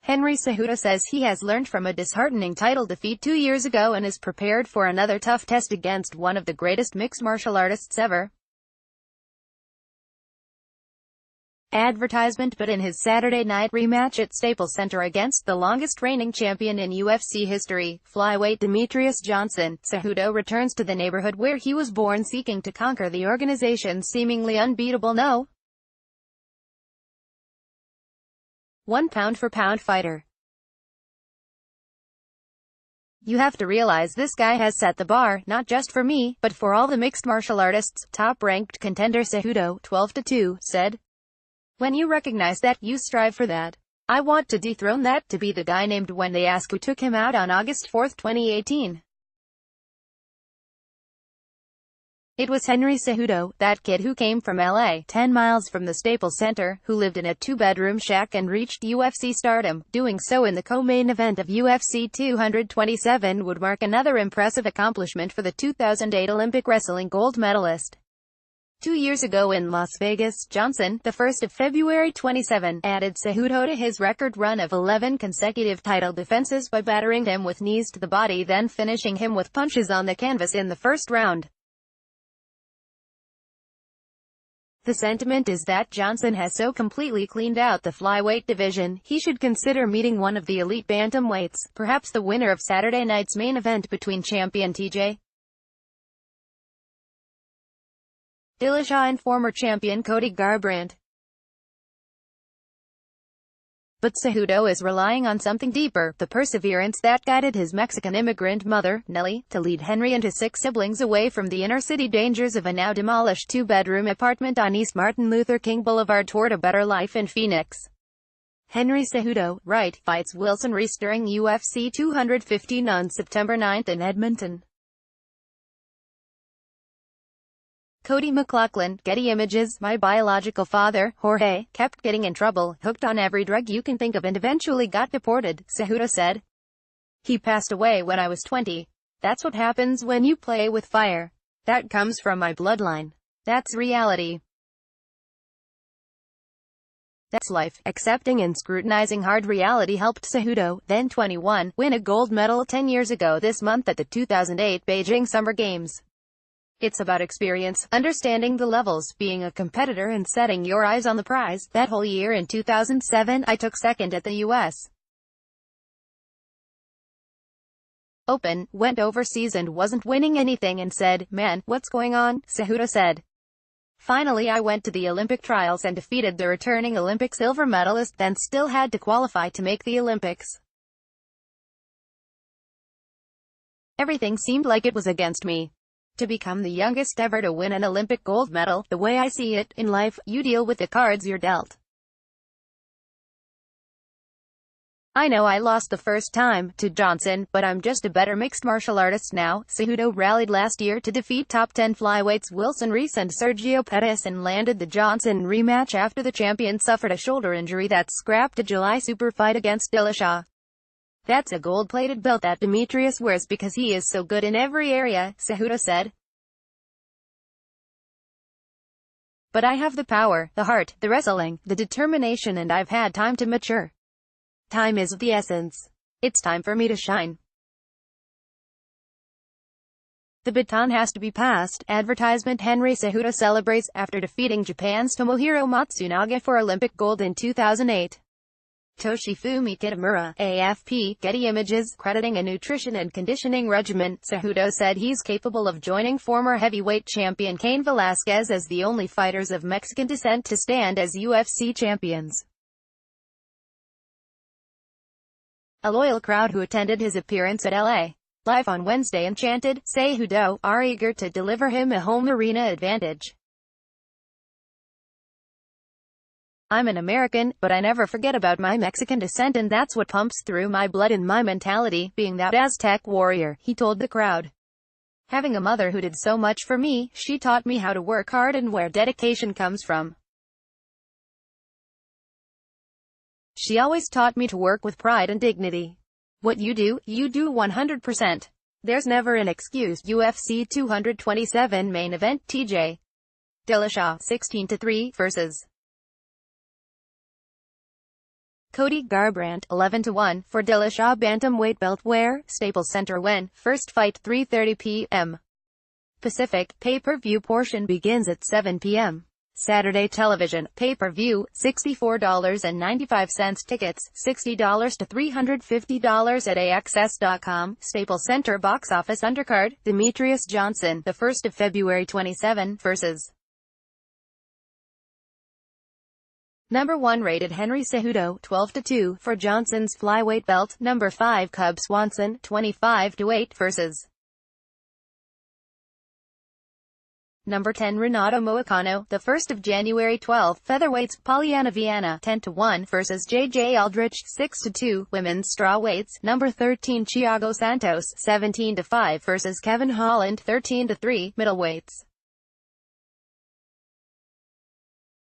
Henry Cejudo says he has learned from a disheartening title defeat 2 years ago and is prepared for another tough test against one of the greatest mixed martial artists ever. Advertisement. But in his Saturday night rematch at Staples Center against the longest reigning champion in UFC history, flyweight Demetrious Johnson, Cejudo returns to the neighborhood where he was born, seeking to conquer the organization's seemingly unbeatable No. 1 pound-for-pound fighter. You have to realize this guy has set the bar, not just for me, but for all the mixed martial artists, top-ranked contender Cejudo, 12-2, said. When you recognize that, you strive for that. I want to dethrone that, to be the guy named when they ask who took him out on August 4, 2018. It was Henry Cejudo, that kid who came from LA, 10 miles from the Staples Center, who lived in a 2-bedroom shack and reached UFC stardom. Doing so in the co-main event of UFC 227 would mark another impressive accomplishment for the 2008 Olympic wrestling gold medalist. 2 years ago in Las Vegas, Johnson, the 1st of February 27, added Cejudo to his record run of 11 consecutive title defenses by battering him with knees to the body, then finishing him with punches on the canvas in the first round. The sentiment is that Johnson has so completely cleaned out the flyweight division, he should consider meeting one of the elite bantamweights, perhaps the winner of Saturday night's main event between champion TJ Dillashaw and former champion Cody Garbrandt. But Cejudo is relying on something deeper, the perseverance that guided his Mexican immigrant mother, Nelly, to lead Henry and his 6 siblings away from the inner-city dangers of a now-demolished 2-bedroom apartment on East Martin Luther King Boulevard toward a better life in Phoenix. Henry Cejudo, right, fights Wilson Reese during UFC 215 on September 9 in Edmonton. Cody McLaughlin, Getty Images. My biological father, Jorge, kept getting in trouble, hooked on every drug you can think of and eventually got deported, Cejudo said. He passed away when I was 20. That's what happens when you play with fire. That comes from my bloodline. That's reality. That's life. Accepting and scrutinizing hard reality helped Cejudo, then 21, win a gold medal 10 years ago this month at the 2008 Beijing Summer Games. It's about experience, understanding the levels, being a competitor and setting your eyes on the prize. That whole year in 2007, I took second at the U.S. Open, went overseas and wasn't winning anything and said, man, what's going on? Cejudo said. Finally I went to the Olympic trials and defeated the returning Olympic silver medalist, then still had to qualify to make the Olympics. Everything seemed like it was against me. To become the youngest ever to win an Olympic gold medal, the way I see it, in life, you deal with the cards you're dealt. I know I lost the first time to Johnson, but I'm just a better mixed martial artist now. Cejudo rallied last year to defeat top 10 flyweights Wilson Reese and Sergio Pettis and landed the Johnson rematch after the champion suffered a shoulder injury that scrapped a July super fight against Dillashaw. That's a gold-plated belt that Demetrious wears because he is so good in every area, Cejudo said. But I have the power, the heart, the wrestling, the determination, and I've had time to mature. Time is of the essence. It's time for me to shine. The baton has to be passed. Advertisement. Henry Cejudo celebrates after defeating Japan's Tomohiro Matsunaga for Olympic gold in 2008. Toshifumi Kitamura, AFP, Getty Images, crediting a nutrition and conditioning regimen. Cejudo said he's capable of joining former heavyweight champion Cain Velasquez as the only fighters of Mexican descent to stand as UFC champions. A loyal crowd who attended his appearance at LA Live on Wednesday enchanted, Cejudo, are eager to deliver him a home arena advantage. I'm an American, but I never forget about my Mexican descent, and that's what pumps through my blood and my mentality, being that Aztec warrior, he told the crowd. Having a mother who did so much for me, she taught me how to work hard and where dedication comes from. She always taught me to work with pride and dignity. What you do 100%. There's never an excuse. UFC 227 main event. TJ Dillashaw 16-3 vs. Cody Garbrandt, 11-1, for Dillashaw bantamweight belt where, Staples Center when, first fight 3:30 p.m. Pacific, pay-per-view portion begins at 7 p.m. Saturday television, pay-per-view, $64.95 tickets, $60 to $350 at AXS.com, Staples Center box office undercard, Demetrious Johnson, the 1st of February 27, vs. Number 1 rated Henry Cejudo, 12-2, for Johnson's flyweight belt. Number 5 Cub Swanson, 25-8, vs. Number 10 Renato Moicano, the 1st of January 12, featherweights, Polyana Viana, 10-1, vs. JJ Aldrich, 6-2, women's strawweights, number 13 Thiago Santos, 17-5, vs. Kevin Holland, 13-3, middleweights.